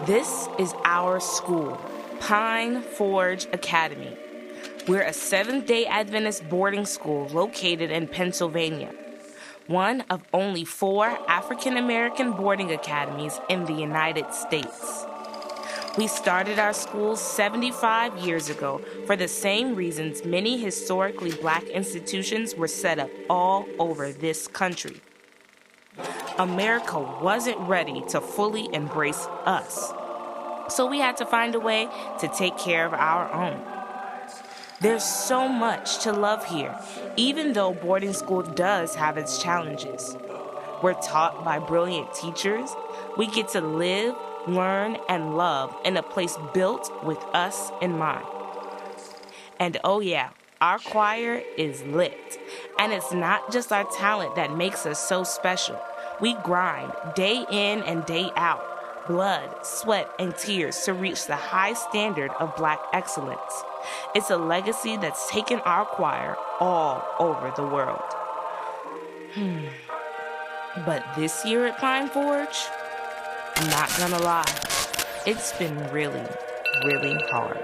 This is our school, Pine Forge Academy. We're a Seventh-day Adventist boarding school located in Pennsylvania, one of only 4 African-American boarding academies in the United States. We started our school 75 years ago for the same reasons many historically Black institutions were set up all over this country. America wasn't ready to fully embrace us, so we had to find a way to take care of our own. There's so much to love here, even though boarding school does have its challenges. We're taught by brilliant teachers. We get to live, learn, and love in a place built with us in mind. And oh yeah, our choir is lit. And it's not just our talent that makes us so special. We grind day in and day out, blood, sweat, and tears to reach the high standard of Black excellence. It's a legacy that's taken our choir all over the world. But this year at Pine Forge, I'm not gonna lie, it's been really, really hard.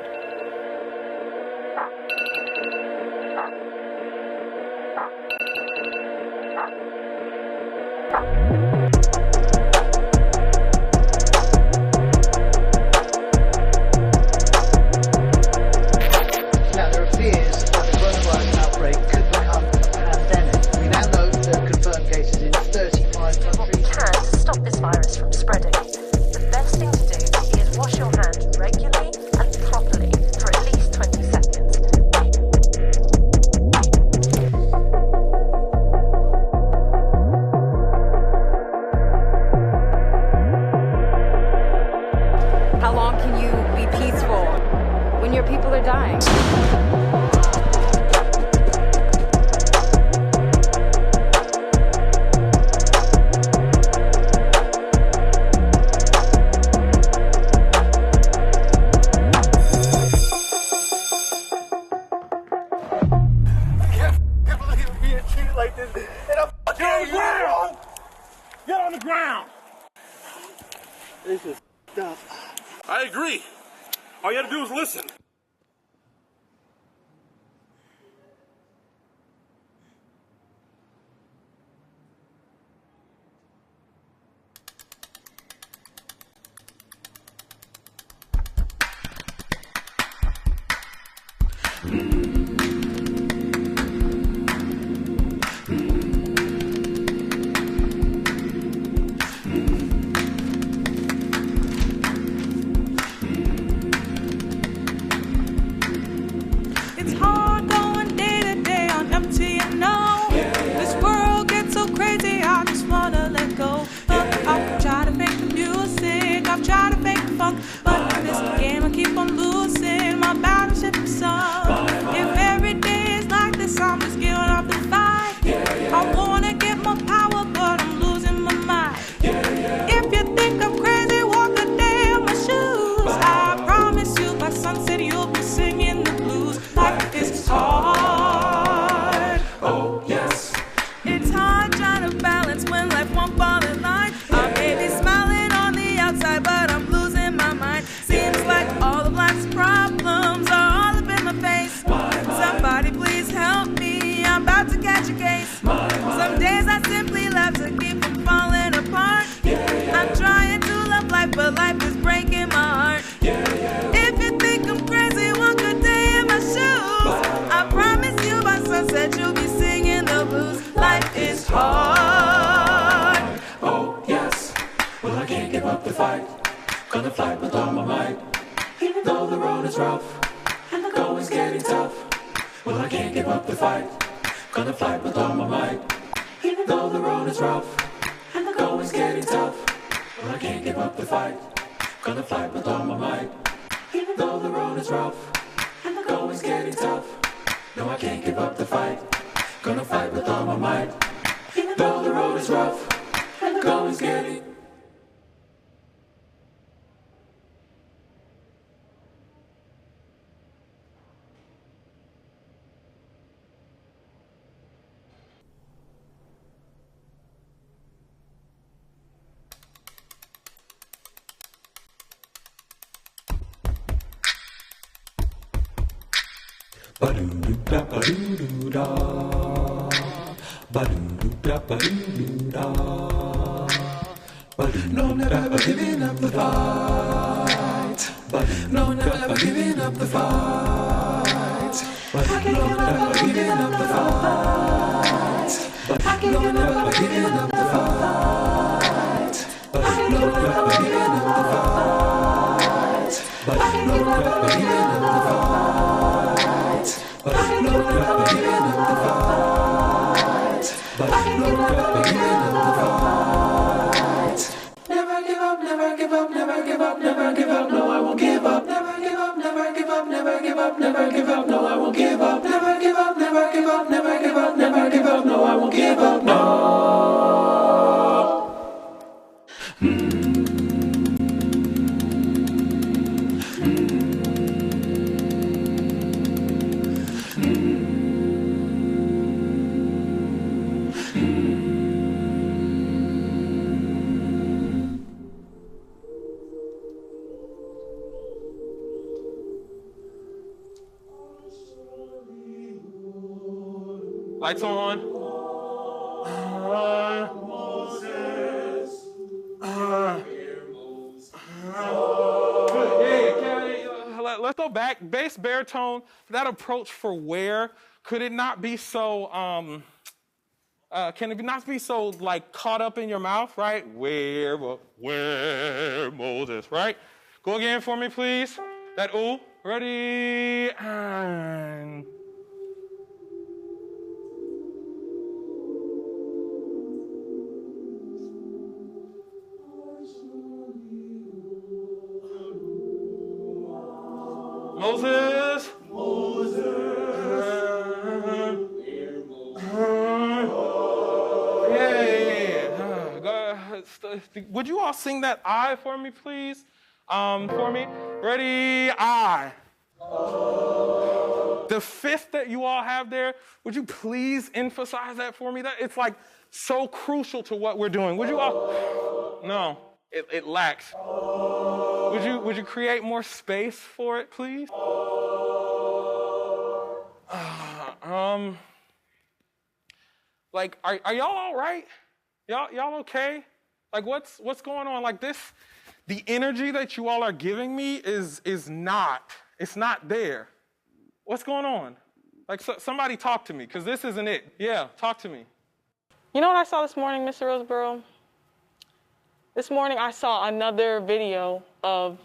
This is tough. I agree. All you have to do is listen. No, never ever giving up the fight. No, never ever giving up the fight. No, never ever giving up the fight. No, never ever giving up the fight. No, never ever giving up the fight. No, never ever giving up the fight. No, never ever giving up the fight. No, never ever giving up the fight. Never give up, never give up, never give up, never give up, no I won't give up. Never give up, never give up, never give up, never give up, no I won't give up. Never give up, never give up, never give up, never give up, no I won't give up, no. Lights on. Let's go back. Bass, baritone. That approach for where could it not be so? Can it not be so like caught up in your mouth, right? Where Moses, right? Go again for me, please. That ooh. Ready and. Moses. Would you all sing that I for me, please? For me. Ready, I. The fifth that you all have there, would you please emphasize that for me? That it's like so crucial to what we're doing. Would you all? No, it lacks. Would you create more space for it, please? Like, are y'all all right? Y'all okay? Like, what's going on? Like this, the energy that you all are giving me is not there. What's going on? Like, somebody talk to me, because this isn't it. Yeah, talk to me. You know what I saw this morning, Mr. Roseborough? This morning I saw another video of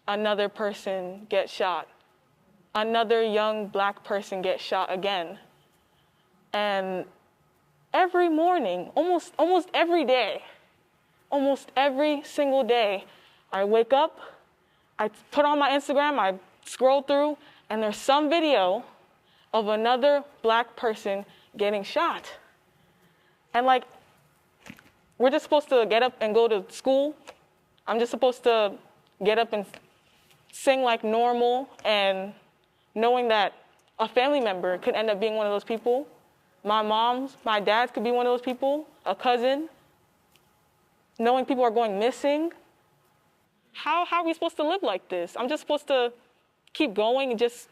another person get shot. Another young black person get shot again. And every morning, almost every day, almost every single day, I wake up, I put on my Instagram, I scroll through, and there's some video of another black person getting shot. And like, we're just supposed to get up and go to school. I'm just supposed to get up and sing like normal, and knowing that a family member could end up being one of those people. My dad could be one of those people, a cousin. Knowing people are going missing. How are we supposed to live like this? I'm just supposed to keep going and just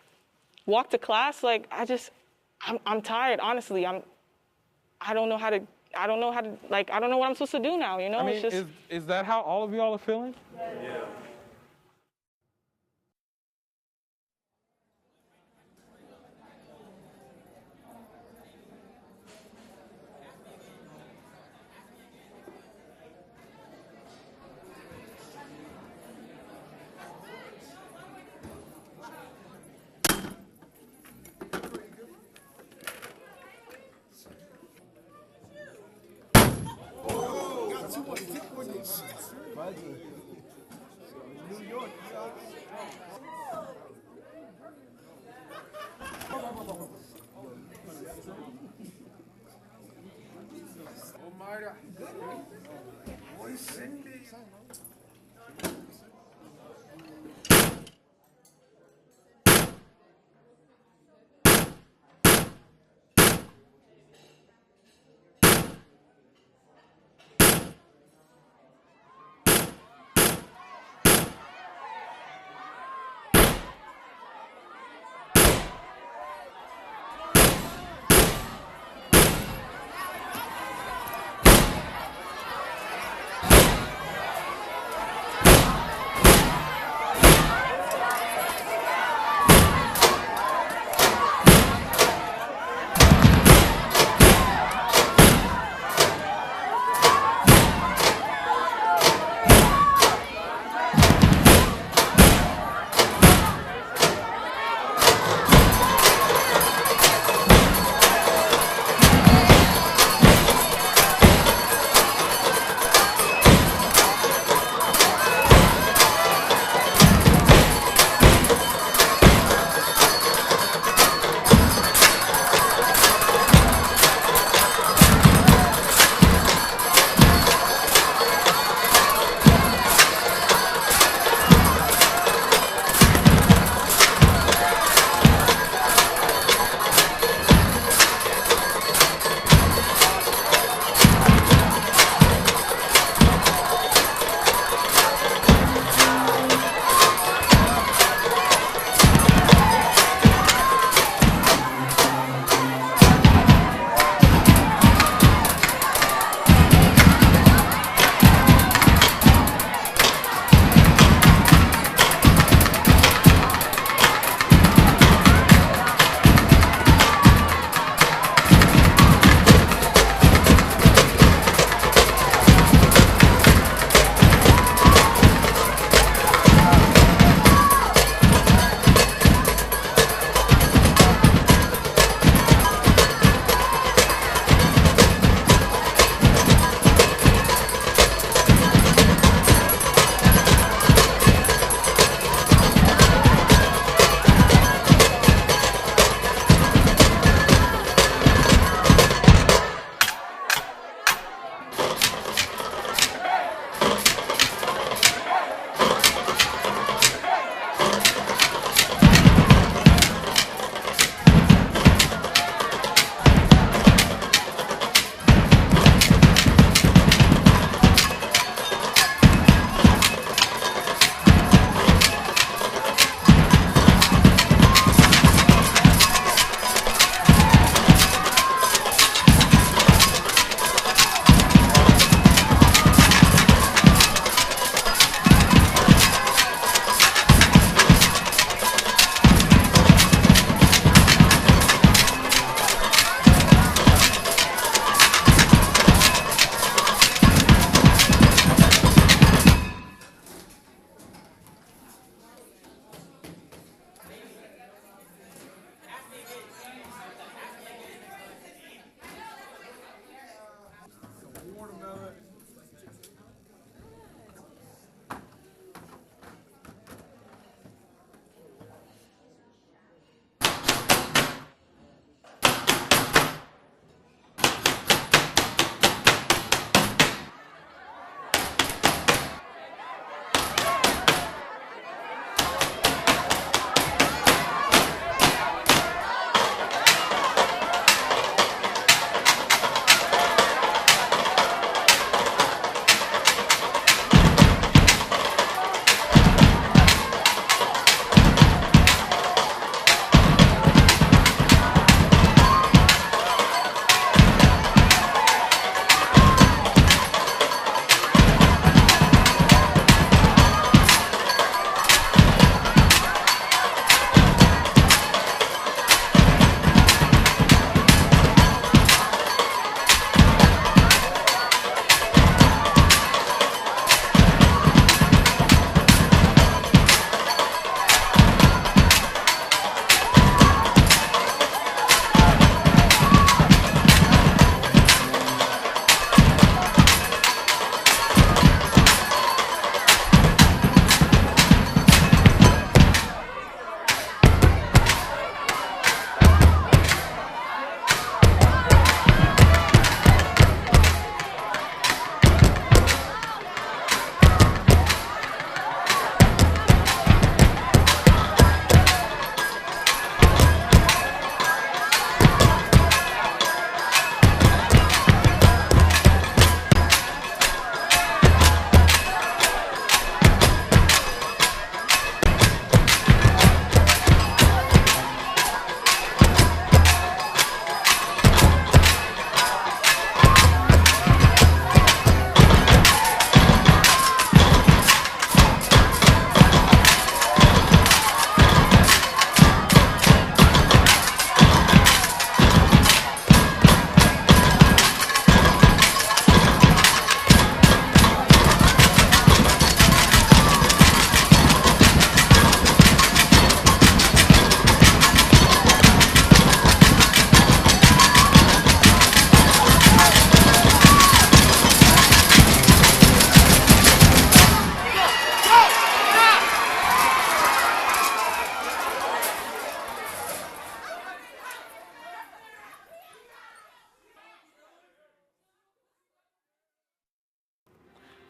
walk to class? Like, I'm tired, honestly. I don't know what I'm supposed to do now, you know? I mean, it's just... is that how all of y'all are feeling? Yeah. New York, Omar, boy, Cindy.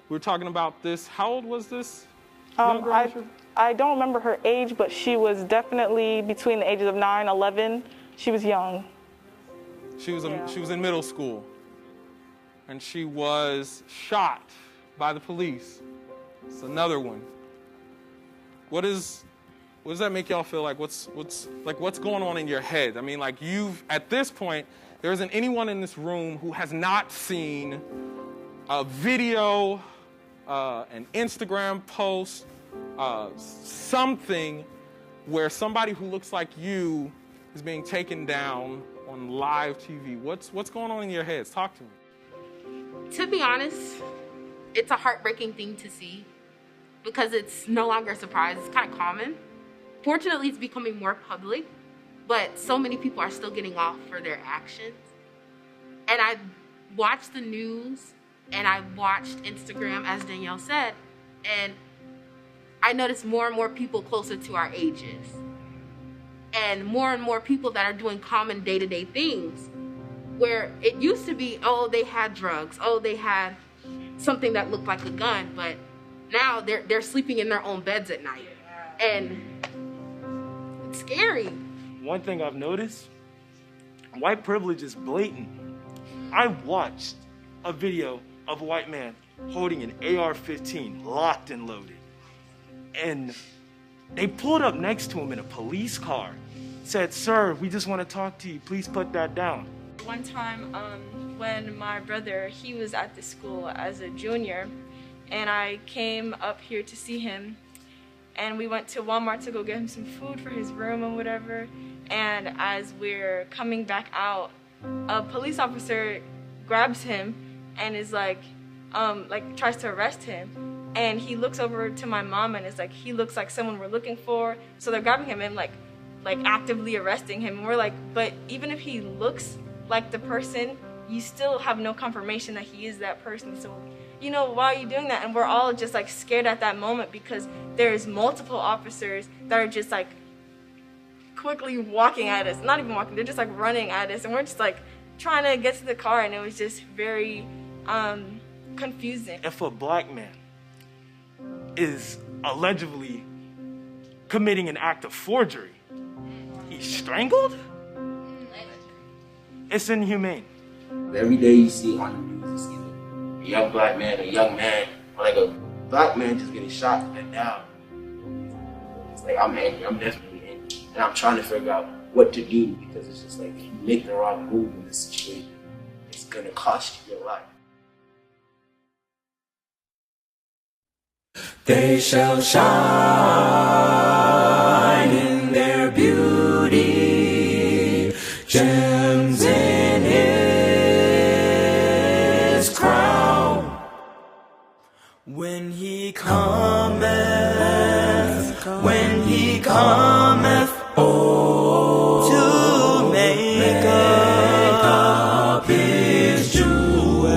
We were talking about this. How old was this? young girl that you- I don't remember her age, but she was definitely between the ages of 9, 11. She was young. She was Yeah. she was in middle school, and she was shot by the police. It's another one. What does that make y'all feel like? What's going on in your head? I mean, like, at this point, there isn't anyone in this room who has not seen a video, an Instagram post, something where somebody who looks like you is being taken down on live TV. What's going on in your heads? Talk to me. To be honest, it's a heartbreaking thing to see because it's no longer a surprise. It's kind of common. Fortunately, it's becoming more public, but so many people are still getting off for their actions. And I watched the news and I watched Instagram, as Danielle said, and I noticed more and more people closer to our ages and more people that are doing common day-to-day things where it used to be, oh, they had drugs, oh, they had something that looked like a gun, but now they're sleeping in their own beds at night. And it's scary. One thing I've noticed, white privilege is blatant. I watched a video of a white man holding an AR-15 locked and loaded. And they pulled up next to him in a police car, said, "Sir, we just want to talk to you. Please put that down." One time when my brother, he was at the school as a junior, and I came up here to see him, and we went to Walmart to go get him some food for his room and whatever. And as we're coming back out, a police officer grabs him and is like tries to arrest him. And he looks over to my mom and is like, he looks like someone we're looking for. So they're grabbing him and like actively arresting him. And we're like, but even if he looks like the person, you still have no confirmation that he is that person. So, you know, why are you doing that? And we're all just like scared at that moment because there's multiple officers that are just like quickly walking at us. Not even walking, they're just like running at us. And we're just like trying to get to the car, and it was just very confusing. If a black man is allegedly committing an act of forgery, he's strangled? It's inhumane. Every day you see on the news, it's either a young black man, a young man, or like a black man just getting shot and down. It's like, I'm angry, I'm definitely angry. And I'm trying to figure out what to do, because it's just like, if you make the wrong move in this situation, it's gonna cost you your life. They shall shine in their beauty, gems in his crown. When he cometh, oh, to make up his jewels,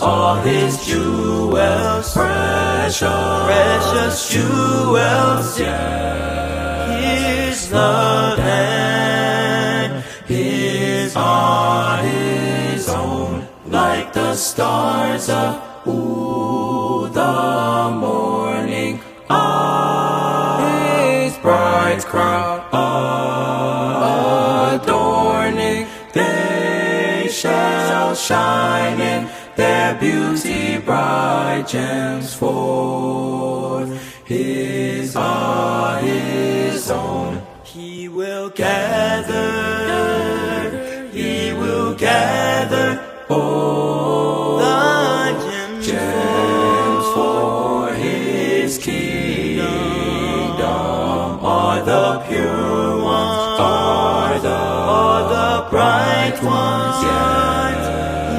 all his jewels, precious jewels, yeah. His love and his are his own, like the stars of the morning, his bride's crown adorning. They shall shine in their beauty, bright gems forth. His are his own. He will gather all the gems for his kingdom. Are the pure ones, are the bright ones, yeah.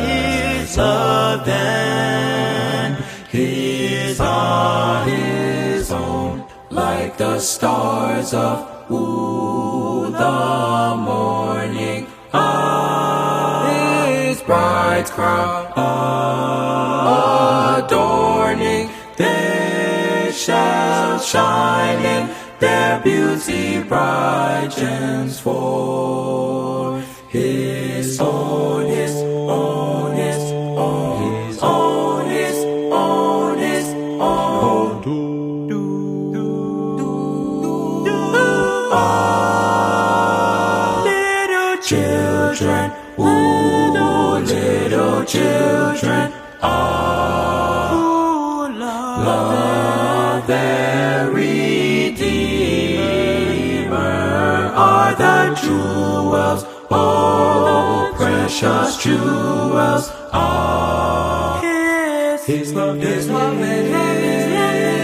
His love then, his are his own, like the stars of the morning, his bright crown adorning. They shall shine in their beauty, bright gems for his own, his own, his own, his own, his thy jewels, oh, precious jewels are His love, His love, and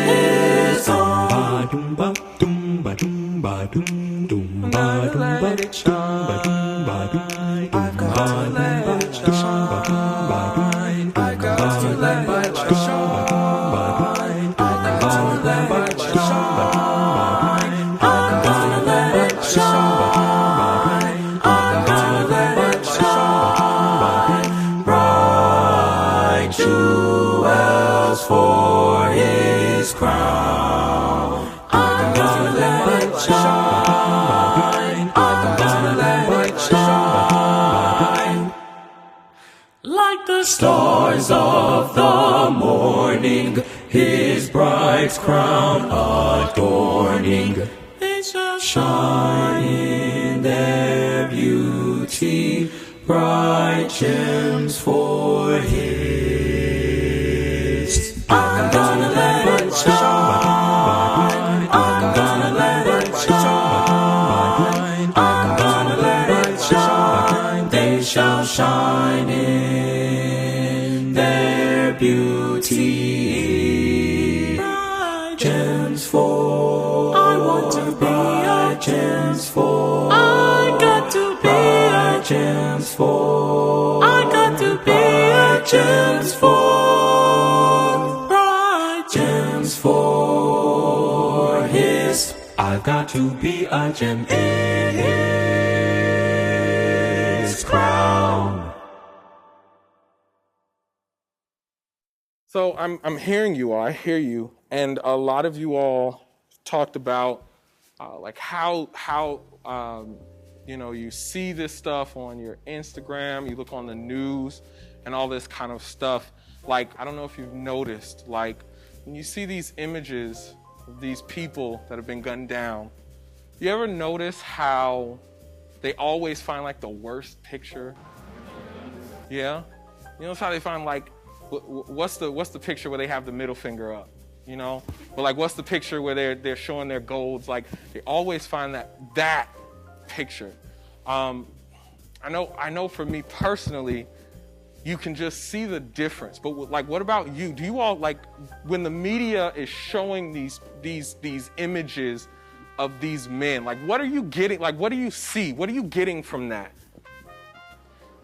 His song. Ba-dum, ba-dum, ba-dum, ba-dum, dum, ba-dum, ba-dum, ba-dum, ba-dum. I've got to let it shine. I've got to let it shine. I've got to let it shine. I'm gonna let it shine. I'm gonna let it shine. Bright jewels for His crown. I'm gonna let it shine. I'm gonna let it shine. Like the stars of the morning, His bright crown adorning, they shall shine in their beauty, bright gems for His. I'm gonna let it shine. I'm gonna let it shine. I'm gonna let it shine. They shall shine in their beauty. Bright gems for. I want to be a gems for. I got to be a gems for. I got to be a gems for. Bright gems for His. I've got to be a gem in His crown. So I'm hearing you all. I hear you, and a lot of you all talked about like how you see this stuff on your Instagram, you look on the news, and all this kind of stuff. Like, I don't know if you've noticed, like when you see these images of these people that have been gunned down, you ever notice how they always find like the worst picture? Yeah, you notice how they find like. What's the picture where they have the middle finger up, you know? But like, what's the picture where they're showing their golds? Like, they always find that picture. I know for me personally, you can just see the difference. But like, what about you? Do you all like when the media is showing these images of these men? Like, what are you getting? Like, what do you see? What are you getting from that?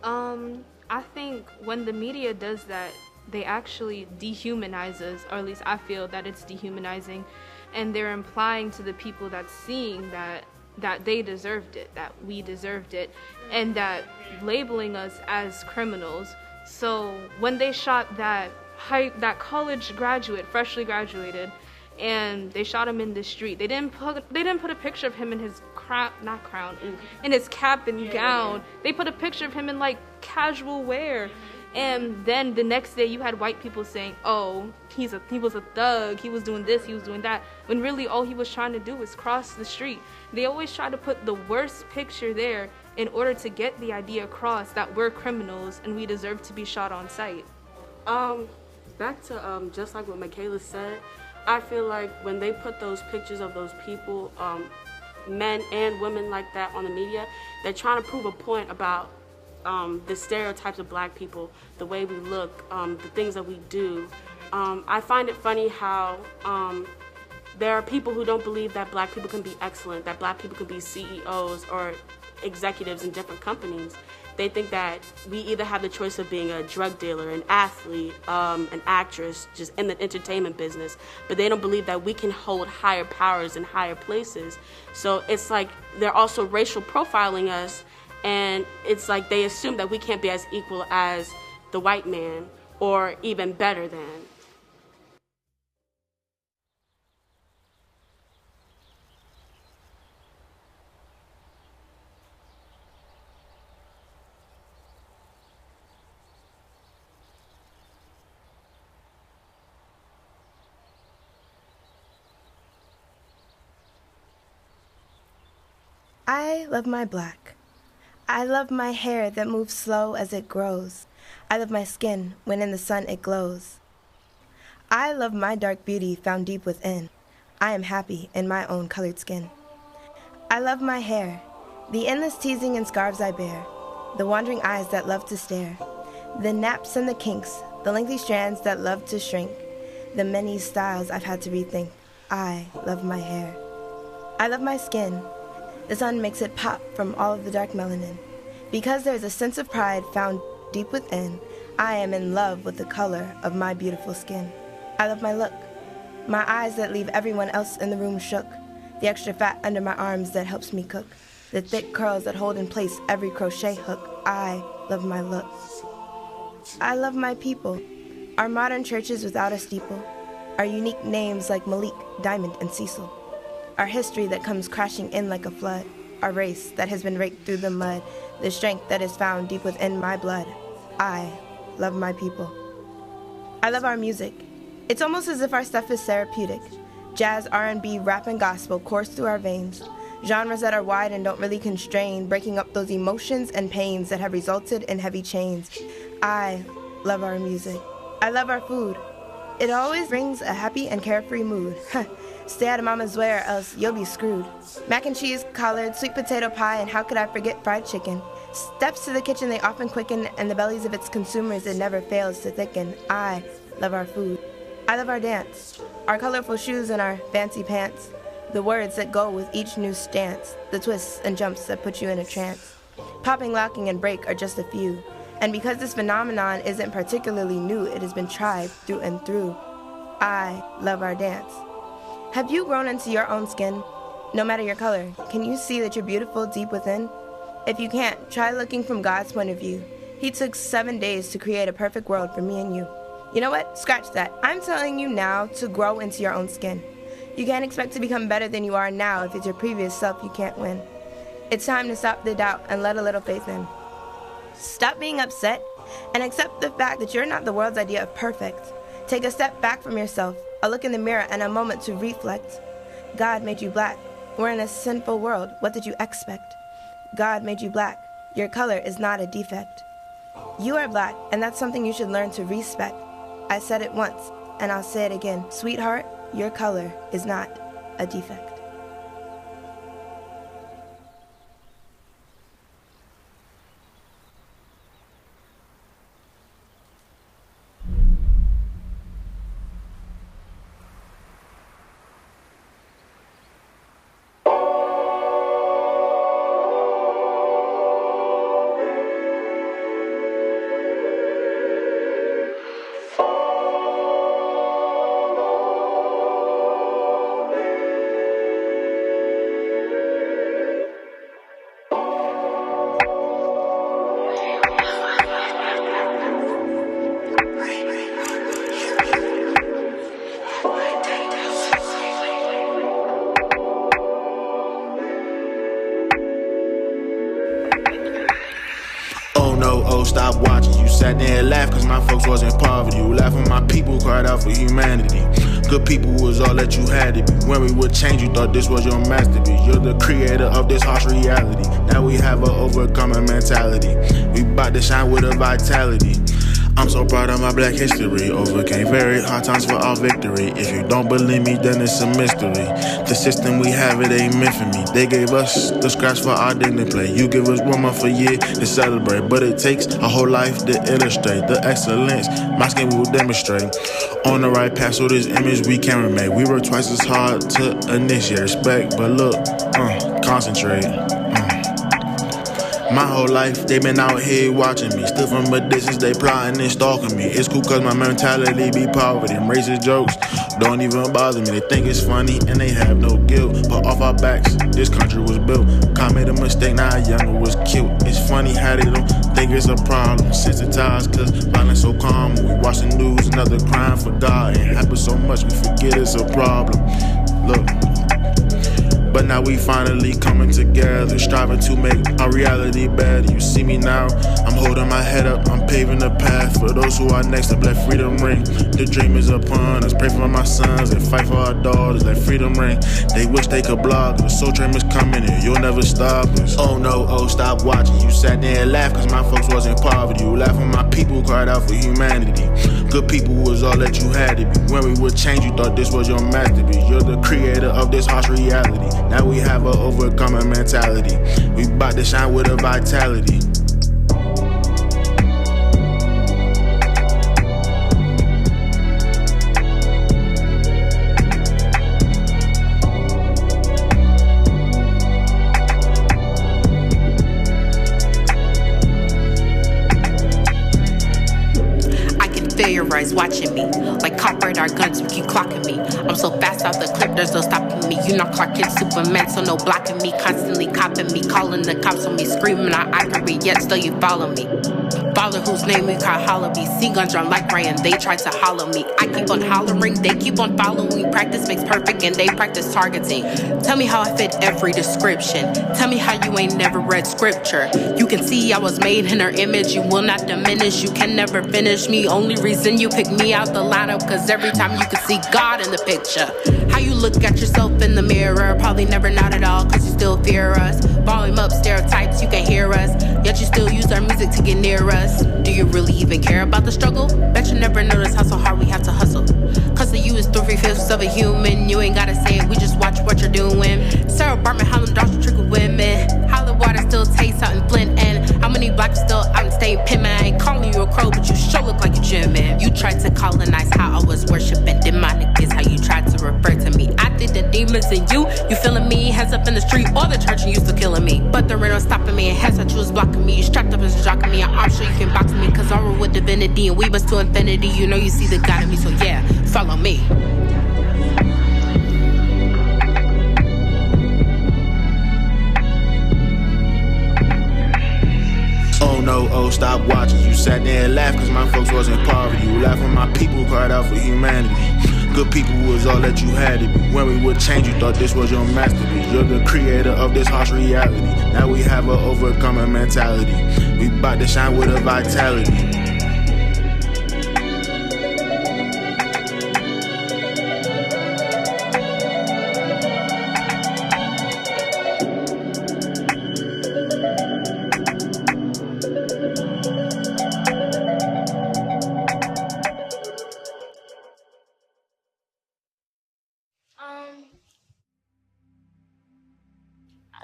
I think when the media does that, they actually dehumanize us, or at least I feel that it's dehumanizing, and they're implying to the people that's seeing that they deserved it, that we deserved it, and that labeling us as criminals. So when they shot that college graduate, freshly graduated, and they shot him in the street, they didn't put a picture of him in his in his cap and gown. They put a picture of him in like casual wear. And then the next day you had white people saying, oh, he was a thug, he was doing this, he was doing that, when really all he was trying to do was cross the street. They always try to put the worst picture there in order to get the idea across that we're criminals and we deserve to be shot on sight. Back to just like what Michaela said, I feel like when they put those pictures of those people, men and women like that on the media, they're trying to prove a point about the stereotypes of black people, the way we look, the things that we do. I find it funny how there are people who don't believe that black people can be excellent, that black people can be CEOs or executives in different companies. They think that we either have the choice of being a drug dealer, an athlete, an actress, just in the entertainment business, but they don't believe that we can hold higher powers in higher places. So it's like they're also racial profiling us, and it's like they assume that we can't be as equal as the white man or even better than. I love my black. I love my hair that moves slow as it grows. I love my skin when in the sun it glows. I love my dark beauty found deep within. I am happy in my own colored skin. I love my hair. The endless teasing and scarves I bear, the wandering eyes that love to stare, the naps and the kinks, the lengthy strands that love to shrink, the many styles I've had to rethink. I love my hair. I love my skin. The sun makes it pop from all of the dark melanin. Because there's a sense of pride found deep within, I am in love with the color of my beautiful skin. I love my look, my eyes that leave everyone else in the room shook, the extra fat under my arms that helps me cook, the thick curls that hold in place every crochet hook. I love my look. I love my people, our modern churches without a steeple, our unique names like Malik, Diamond, and Cecil, our history that comes crashing in like a flood, our race that has been raked through the mud, the strength that is found deep within my blood. I love my people. I love our music. It's almost as if our stuff is therapeutic. Jazz, R&B, rap, and gospel course through our veins. Genres that are wide and don't really constrain, breaking up those emotions and pains that have resulted in heavy chains. I love our music. I love our food. It always brings a happy and carefree mood. Stay out of mama's way or else you'll be screwed. Mac and cheese, collard, sweet potato pie, and how could I forget fried chicken? Steps to the kitchen they often quicken, and the bellies of its consumers it never fails to thicken. I love our food. I love our dance, our colorful shoes and our fancy pants, the words that go with each new stance, the twists and jumps that put you in a trance. Popping, locking, and break are just a few. And because this phenomenon isn't particularly new, it has been tried through and through. I love our dance. Have you grown into your own skin? No matter your color, can you see that you're beautiful deep within? If you can't, try looking from God's point of view. He took 7 days to create a perfect world for me and you. You know what? Scratch that. I'm telling you now to grow into your own skin. You can't expect to become better than you are now if it's your previous self you can't win. It's time to stop the doubt and let a little faith in. Stop being upset and accept the fact that you're not the world's idea of perfect. Take a step back from yourself, a look in the mirror, and a moment to reflect. God made you black. We're in a sinful world. What did you expect? God made you black. Your color is not a defect. You are black, and that's something you should learn to respect. I said it once, and I'll say it again. Sweetheart, your color is not a defect. Stop watching. You sat there and laughed cause my folks was in poverty. You laughed when my people cried out for humanity. Good people was all that you had to be. When we would change, you thought this was your masterpiece. You're the creator of this harsh reality. Now we have an overcoming mentality. We bout to shine with a vitality. I'm so proud of my black history. Overcame very hard times for our victory. If you don't believe me, then it's a mystery. The system we have, it ain't meant for me. They gave us the scratch for our dignity play. You give us 1 month a year to celebrate, but it takes a whole life to illustrate the excellence my skin will demonstrate. On the right path, so this image we can remain. We work twice as hard to initiate respect, but look, concentrate. My whole life, they been out here watching me. Stood from a distance, they plotting and stalking me. It's cool cause my mentality be poverty. Them racist jokes don't even bother me. They think it's funny and they have no guilt. But off our backs, this country was built. God made a mistake, now a younger was killed. It's funny how they don't think it's a problem. Sensitized cause violence so calm. When we watch the news, another crime for God. It happens so much we forget it's a problem. Look. But now we finally coming together, striving to make our reality better. You see me now, I'm holding my head up, I'm paving the path for those who are next up. Let freedom ring, the dream is upon us. Pray for my sons and fight for our daughters. Let freedom ring, they wish they could block us. Soul Train is coming and you'll never stop us. Oh no, stop watching. You sat there and laughed cause my folks was in poverty. You laughed when my people cried out for humanity. Good people was all that you had to be. When we would change, you thought this was your masterpiece. You're the creator of this harsh reality. Now we have a overcoming mentality. We bout to shine with a vitality. Theorize watching me like copper in our guns, you keep clocking me. I'm so fast off the clip, there's no stopping me. You not Clark Kent, Superman, so no blocking me. Constantly copping me, calling the cops on me, screaming I can read, yet still you follow me. Father whose name we call Hollaby. See guns drawn like Ryan, they try to hollow me. I keep on hollering, they keep on following. Practice makes perfect and they practice targeting. Tell me how I fit every description. Tell me how you ain't never read scripture. You can see I was made in her image. You will not diminish, you can never finish me. Only reason you pick me out the lineup, cause every time you can see God in the picture. How you look at yourself in the mirror, probably never not at all, cause you still fear us. Volume up stereotypes, you can hear us, yet you still use our music to get near us. Do you really even care about the struggle? Bet you never notice how so hard we have to hustle. Cause the you is 3/5 of a human. You ain't gotta say it, we just watch what you're doing. Sarah Bartman, Harlem Dogs trick with women. Hollywood water still tastes out in Flint. And how many blacks still out in state Pittman? I ain't calling you a crow, but you sure look like a German. You tried to colonize how I was worshiping. Demonic is how you tried to refer to me. I think the demons in you feeling me? Heads up in the street or the church and you still killing me. But there ain't no stopping me, and heads up you was blocking me. You strapped up and jocking me, I'm sure you can box me. Cause I roll with divinity and we bust to infinity. You know you see the God in me, so yeah, follow me. Oh no, oh stop watching. You sat there and laughed cause my folks was in poverty. You laughed when my people cried out for humanity. Good people was all that you had to be. When we would change, you thought this was your masterpiece. You're the creator of this harsh reality. Now we have a overcoming mentality. We bout to shine with a vitality.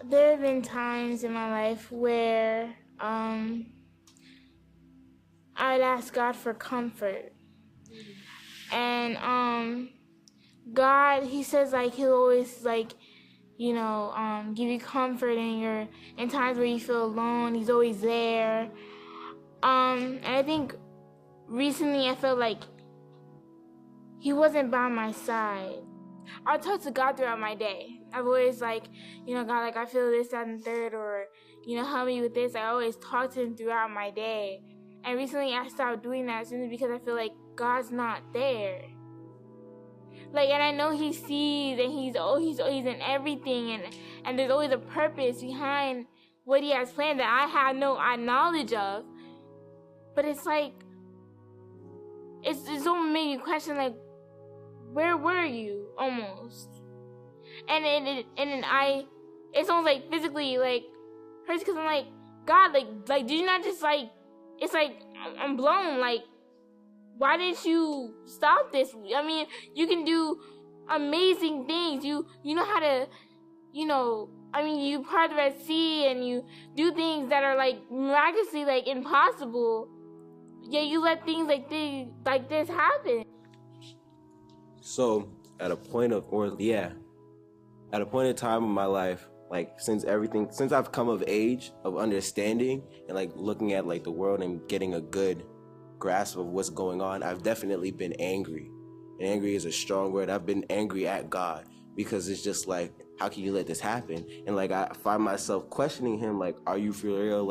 There have been times in my life where I'd ask God for comfort. And God, he says like he'll always like, give you comfort in times where you feel alone. He's always there. And I think recently I felt like he wasn't by my side. I talk to God throughout my day. I've always God, like I feel this, that, and third, or, help me with this. I always talk to him throughout my day. And recently I stopped doing that simply because I feel like God's not there. And I know he sees and he's in everything, and there's always a purpose behind what he has planned that I have no knowledge of. But it's like, it's gonna make you question, where were you, almost? And it's almost like physically, hurts because I'm like, God, did you not just, it's like, I'm blown, why didn't you stop this? I mean, you can do amazing things. You know how to, you part the Red Sea and you do things that are, miraculously, impossible. Yet you let things like this happen. So, at a point in time in my life, since I've come of age, of understanding, and, looking at, the world and getting a good grasp of what's going on, I've definitely been angry. And angry is a strong word. I've been angry at God, because it's just how can you let this happen? And, I find myself questioning him, are you for real?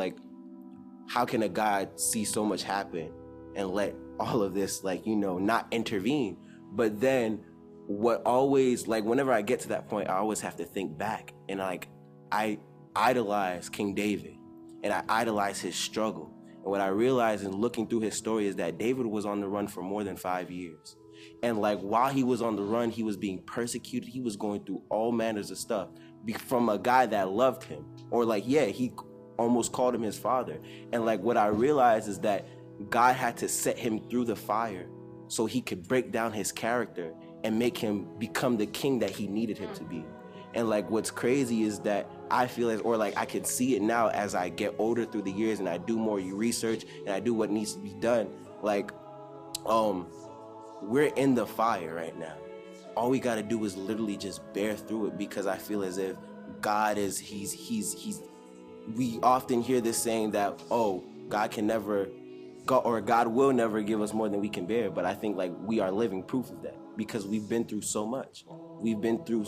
How can a God see so much happen and let all of this, not intervene? But then what always, whenever I get to that point, I always have to think back. And I idolize King David, and I idolize his struggle. And what I realized in looking through his story is that David was on the run for more than 5 years. And while he was on the run, he was being persecuted. He was going through all manners of stuff from a guy that loved him. Or he almost called him his father. And what I realized is that God had to set him through the fire so he could break down his character and make him become the king that he needed him to be. And like what's crazy is that I feel as, or like I can see it now as I get older through the years and I do more research and I do what needs to be done. Like, we're in the fire right now. All we gotta do is literally just bear through it, because I feel as if God is, we often hear this saying that, oh, God will never give us more than we can bear. But I think like we are living proof of that, because we've been through so much. We've been through,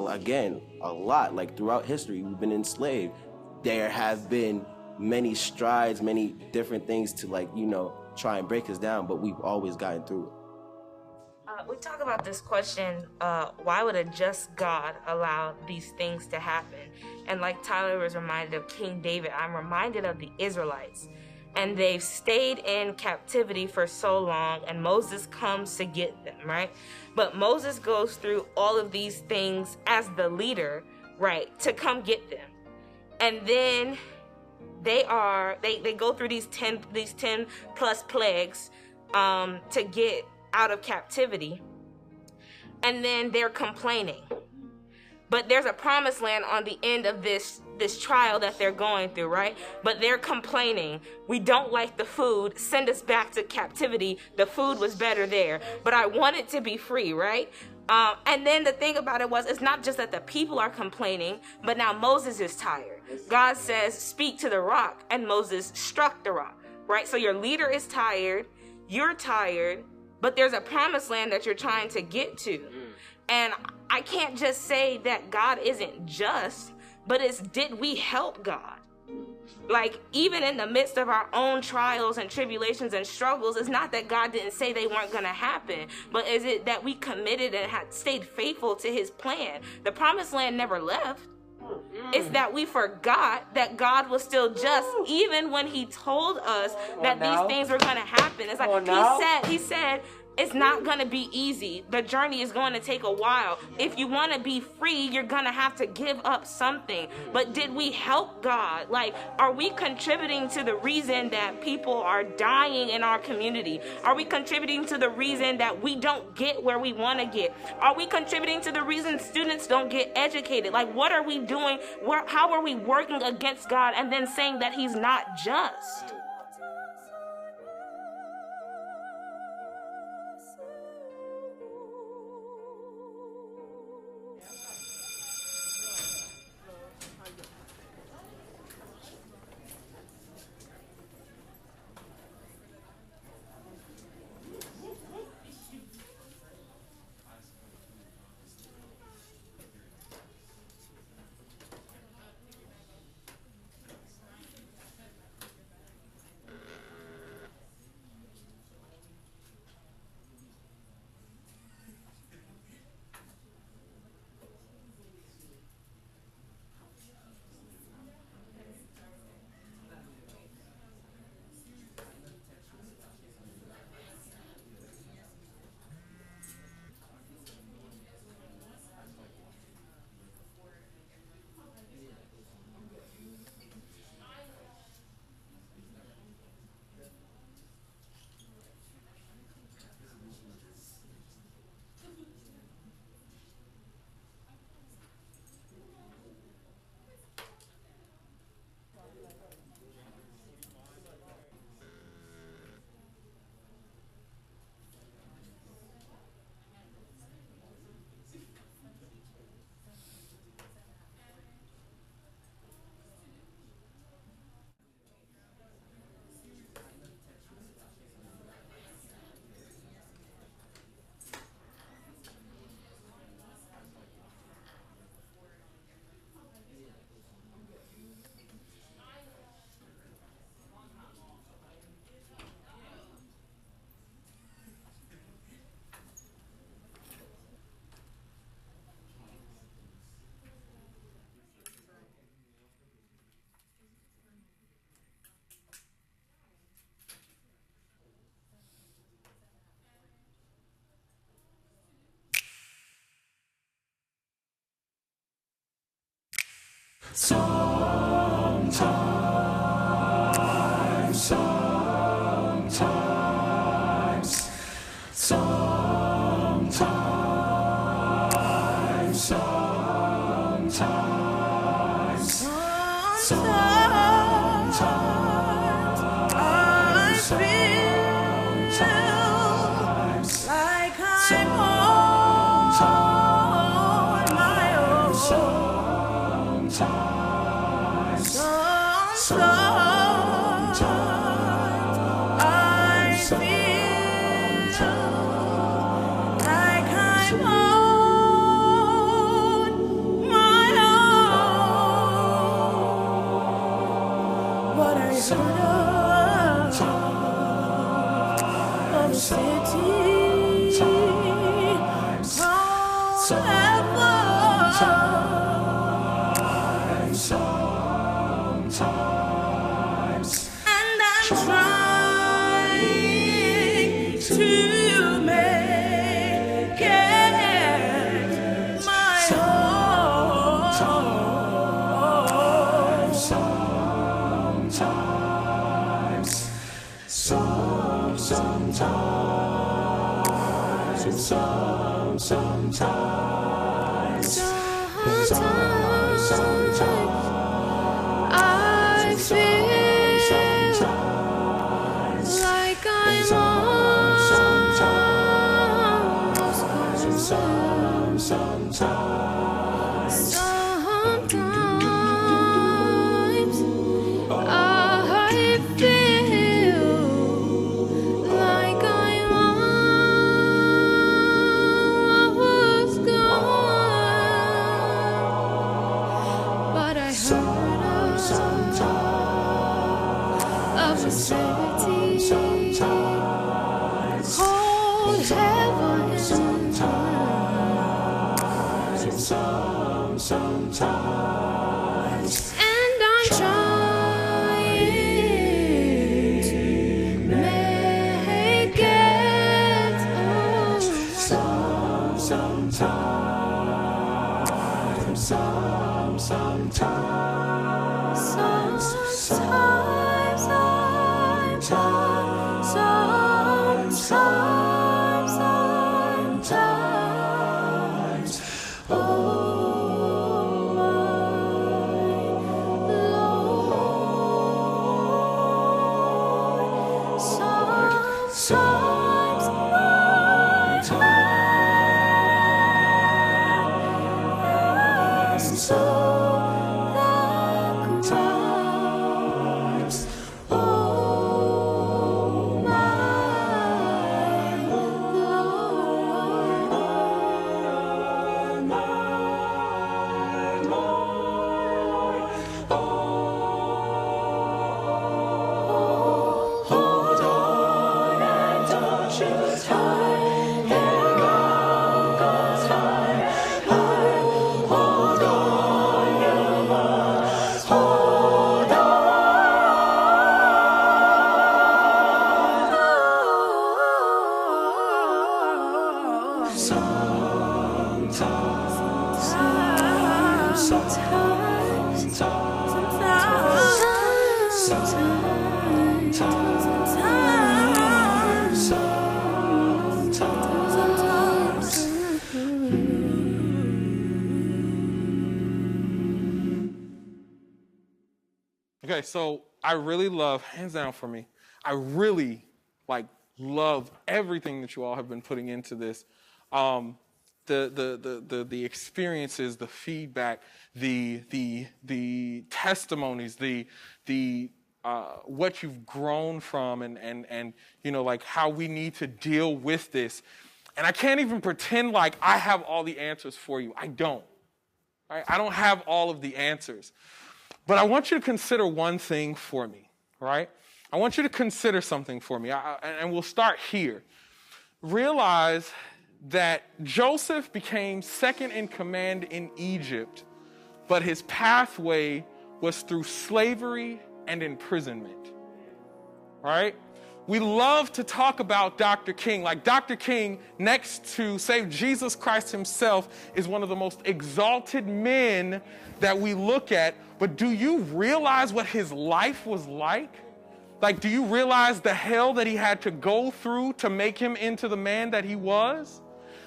again, a lot. Like throughout history, we've been enslaved. There have been many strides, many different things to like, try and break us down, but we've always gotten through it. We talk about this question, why would a just God allow these things to happen? And like Tyler was reminded of King David, I'm reminded of the Israelites. And they've stayed in captivity for so long, and Moses comes to get them, right? But Moses goes through all of these things as the leader, right, to come get them. And then they go through these 10 plus plagues to get out of captivity, and then they're complaining. But there's a promised land on the end of this trial that they're going through, right? But they're complaining. We don't like the food. Send us back to captivity. The food was better there. But I wanted to be free, right? And then the thing about it was, it's not just that the people are complaining, but now Moses is tired. God says, speak to the rock, and Moses struck the rock, right? So your leader is tired. You're tired. But there's a promised land that you're trying to get to. And I can't just say that God isn't just, but it's, did we help God? Like, even in the midst of our own trials and tribulations and struggles, it's not that God didn't say they weren't going to happen, but is it that we committed and had stayed faithful to his plan? The promised land never left. It's that we forgot that God was still just, even when he told us that these things were going to happen. It's like he said, it's not going to be easy. The journey is going to take a while. If you want to be free, you're going to have to give up something. But did we help God? Like, are we contributing to the reason that people are dying in our community? Are we contributing to the reason that we don't get where we want to get? Are we contributing to the reason students don't get educated? Like, what are we doing? How are we working against God and then saying that he's not just? Sometimes Okay, so I really love, hands down for me, I really love everything that you all have been putting into this. The experiences, the feedback, the testimonies, the what you've grown from, and you know, like how we need to deal with this. And I can't even pretend like I have all the answers for you. I don't. Right? I don't have all of the answers. But I want you to consider one thing for me, right? I want you to consider something for me, and we'll start here. Realize that Joseph became second in command in Egypt, but his pathway was through slavery and imprisonment, right? We love to talk about Dr. King. Like Dr. King, next to, say, Jesus Christ himself, is one of the most exalted men that we look at. But do you realize what his life was like? Like, do you realize the hell that he had to go through to make him into the man that he was?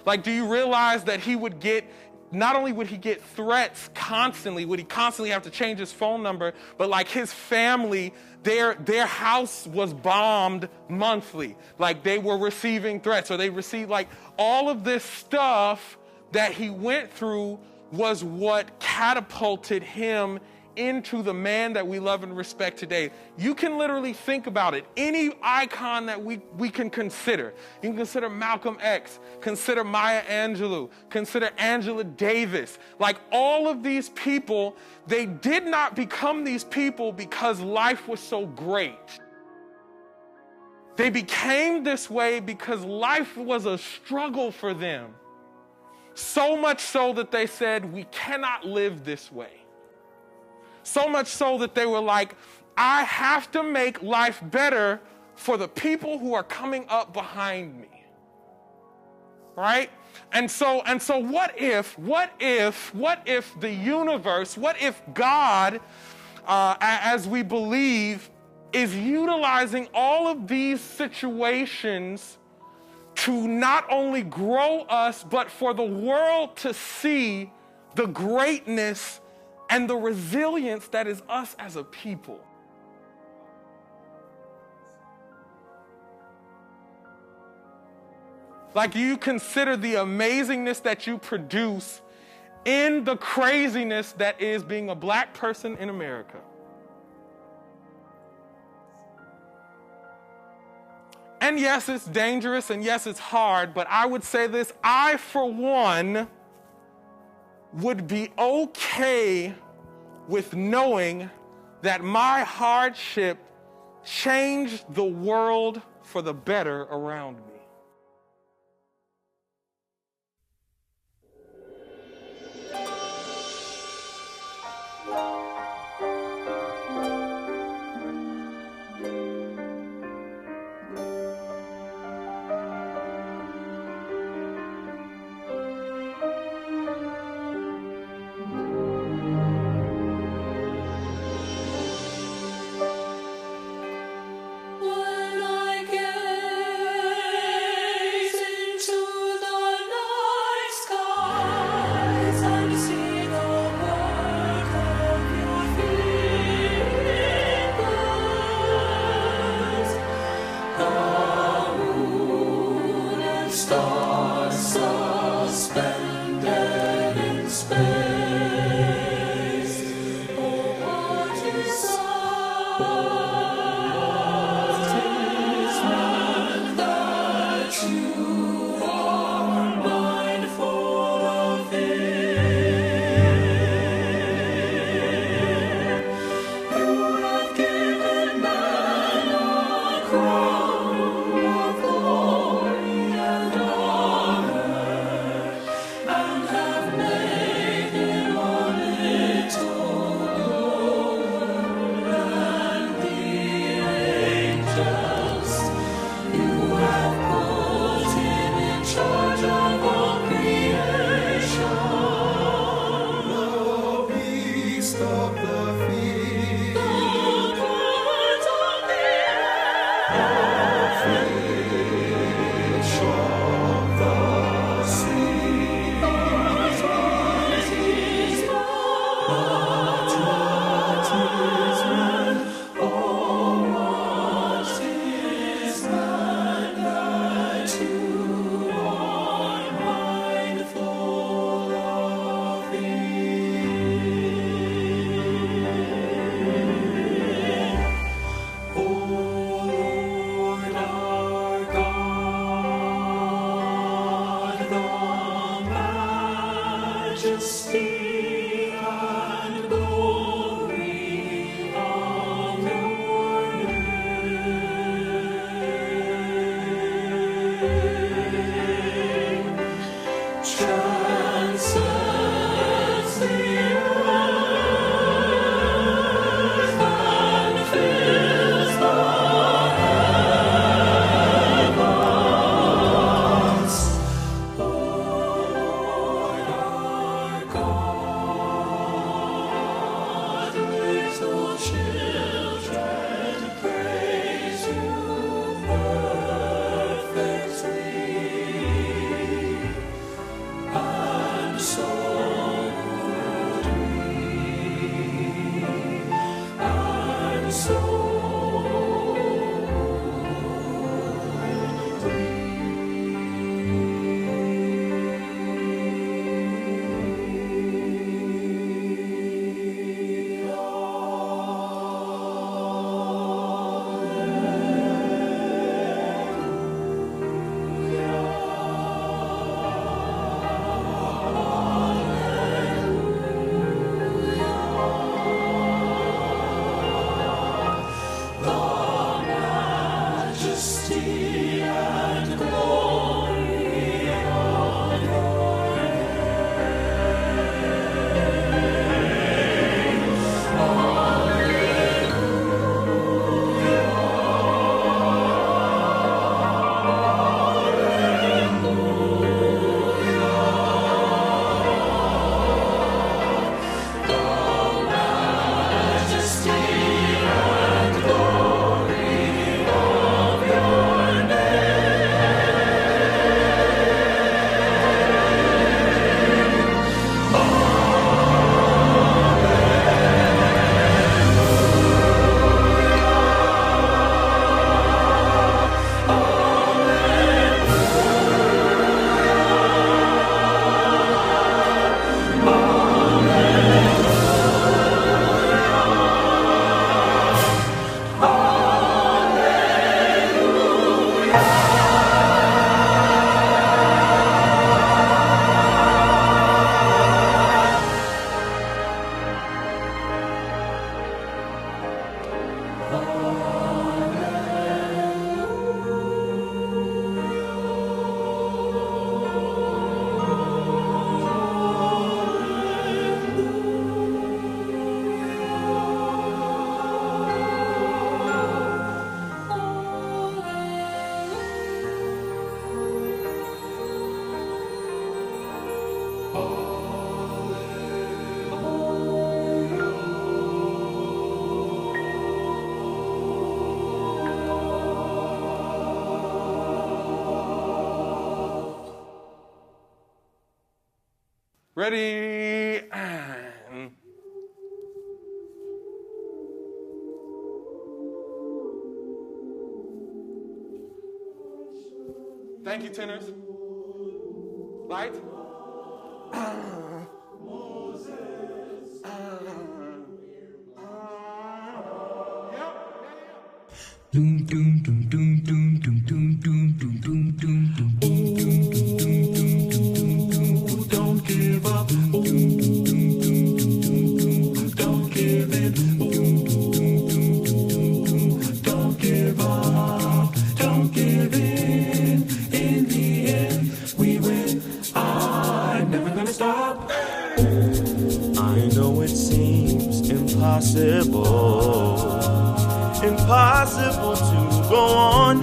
Like, do you realize that he would get not only would he get threats constantly, would he constantly have to change his phone number, but like his family, their house was bombed monthly. Like they were receiving threats, or they received like all of this stuff that he went through was what catapulted him into the man that we love and respect today. You can literally think about it. Any icon that we can consider. You can consider Malcolm X, consider Maya Angelou, consider Angela Davis. Like all of these people, they did not become these people because life was so great. They became this way because life was a struggle for them. So much so that they said, we cannot live this way. So much so that they were like, I have to make life better for the people who are coming up behind me. Right? And so what if the universe, what if God, as we believe, is utilizing all of these situations to not only grow us, but for the world to see the greatness and the resilience that is us as a people. Like you consider the amazingness that you produce in the craziness that is being a black person in America. And yes, it's dangerous, and yes, it's hard, but I would say this, I, for one, would be okay with knowing that my hardship changed the world for the better around me. Ready, and... Thank you, tenors. Light. Doom doom doom doom doom doom doom doom doom doom doom doom doom doom doom doom. Don't give up. Don't give in. Don't give up. Don't give in. In the end, we win. I'm never gonna stop. I know it seems impossible. Impossible to go on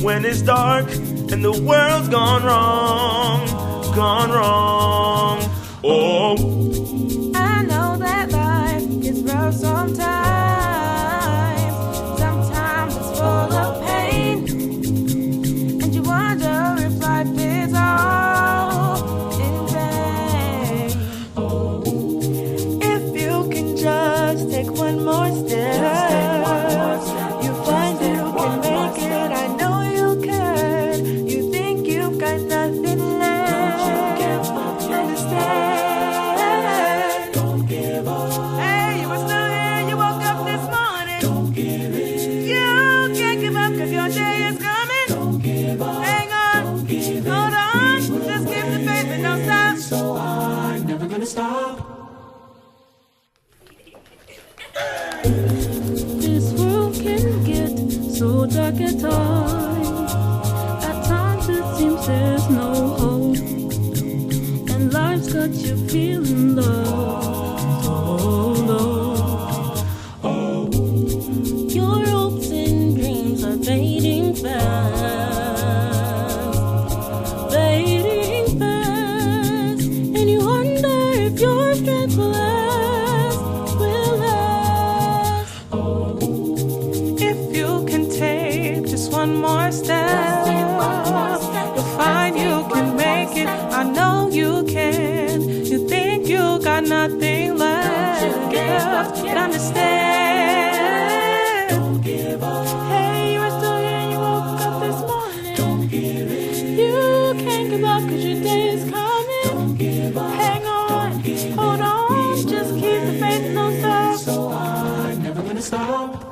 when it's dark and the world's gone wrong, gone wrong. Oh, I know that life is rough sometimes. Sometimes it's full of pain, and you wonder if life is all in vain. If you can just take one more step. Stop. This world can get so dark at times. At times it seems there's no hope, and life's got you feeling low, so low. Your hopes and dreams are fading fast, fading fast, and you wonder if your strength will last, will last. If you can take just one more step, you'll find you can make it. I know you can. You think you got nothing left, but understand. Don't give up. Hey, you were still here and you woke up this morning. Don't give in. You can't give up 'cause your day is coming. Don't give up. Hang on, hold on, just keep the faith and don't stop. So I'm never gonna stop.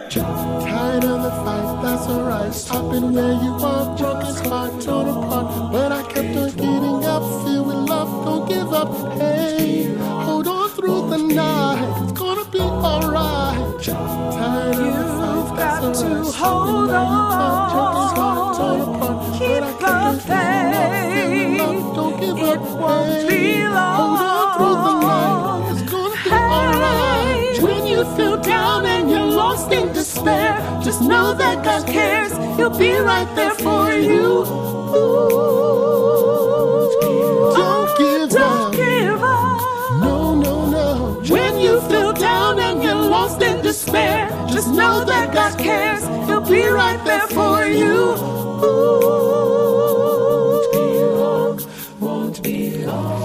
Tired of the fight, that's alright. Stopping where you are, broken heart, torn apart. But I kept on getting up, filled with love, don't give up. Hey, hold on through the night, it's gonna be alright. Tired of the fight, that's alright. Stopping where you are, broken heart, torn apart. But I kept on getting up, filled with love, don't give up. Hey, hold on through the night, it's gonna be alright. When you feel down and you're lost in despair, just know that God cares. He'll be right there for you. Don't give up. No, no, no. When you feel down and you're lost in despair, just know that God cares. He'll be right there for you. Won't be long.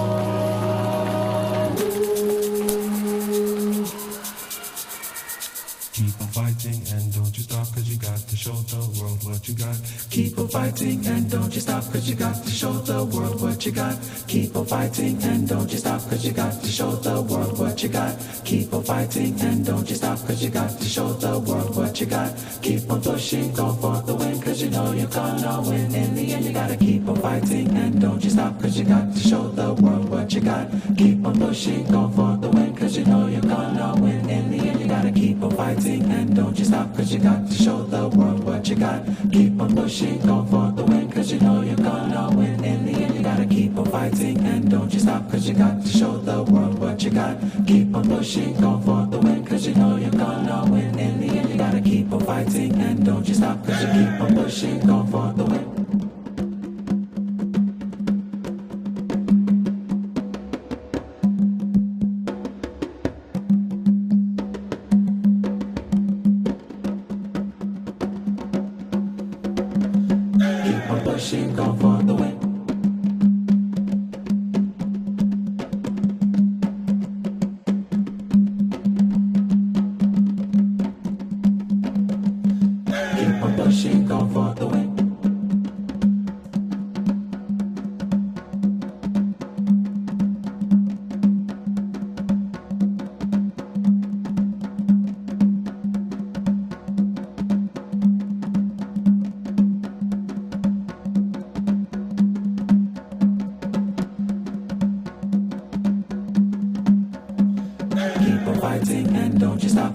Keep on fighting and don't you stop, 'cause you got to show the world what you got. Keep on fighting and don't you stop, 'cause you got to show the world what you got. Keep on fighting and don't you stop, 'cause you got to show the world what you got. Keep on fighting and don't you stop, 'cause you got to show the world what you got. Keep on pushing, go for the win, 'cause you know you're gonna win. In the end you gotta keep on fighting and don't you stop, 'cause you got to show the world what you got. Keep on pushing, go for the win, 'cause you know you're gonna win. In the end you gotta keep on fighting and don't you stop, 'cause you got to show the world what you got. Keep on pushing, go for the win, 'cause you know you're gonna win. In the end you gotta keep on fighting and don't you stop, 'cause you got to show the world what you got. Keep on pushing, go for the win, 'cause you know you're gonna win. In the end you gotta keep on fighting and don't you stop, 'cause you keep on pushing, go for the win. pushing, go for the win. Keep on pushing, go for the win. Keep on fighting and don't you stop.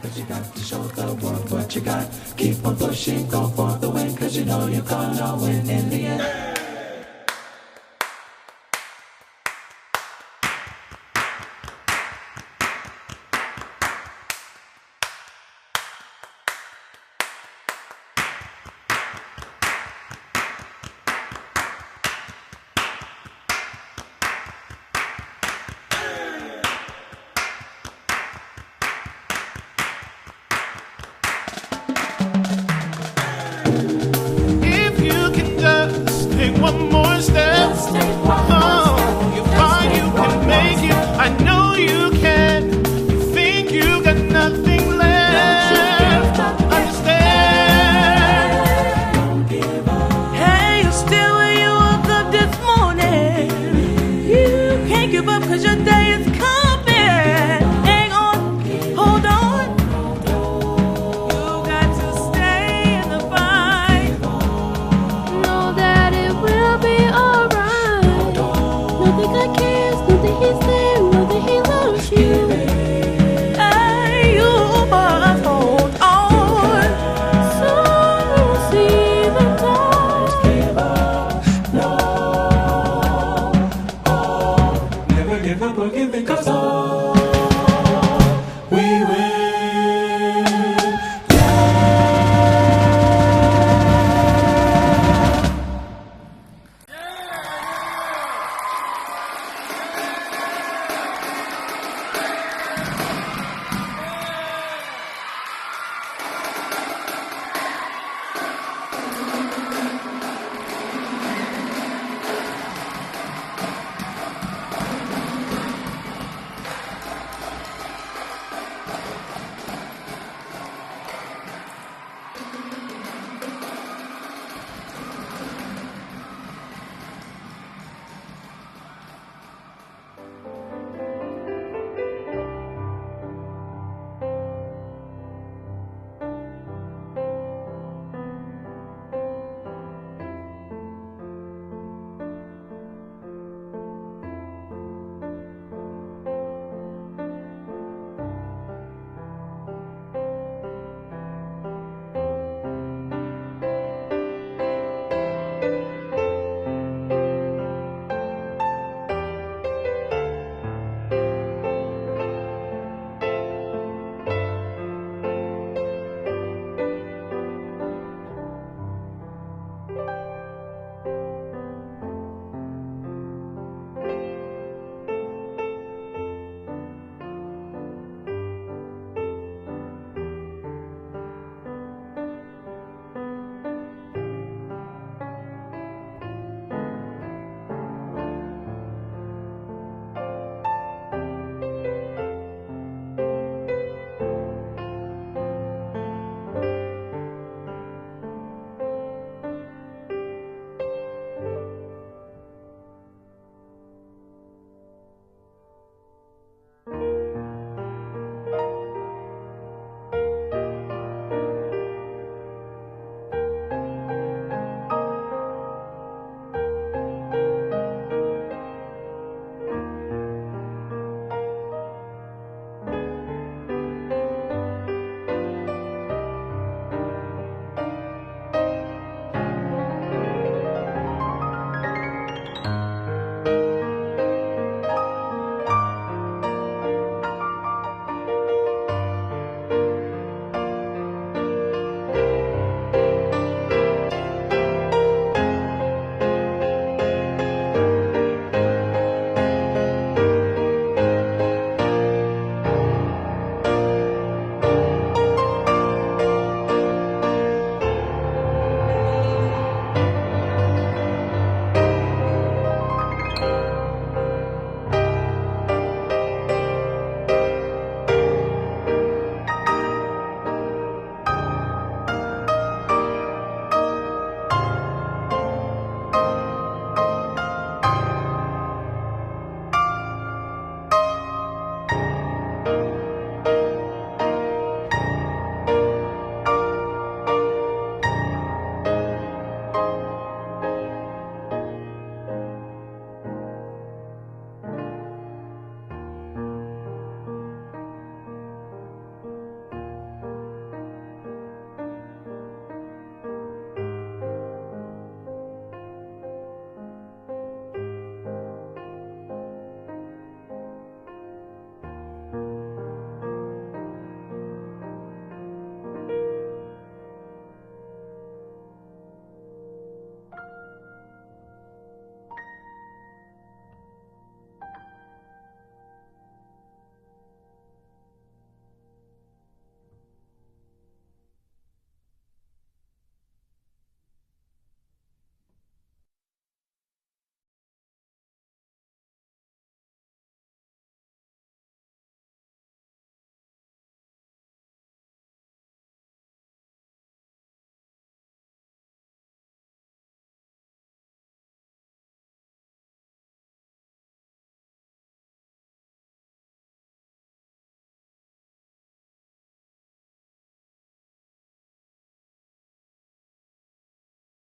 But you got to show the world what you got. Keep on pushing, go for the win, cause you know you're gonna win in the end.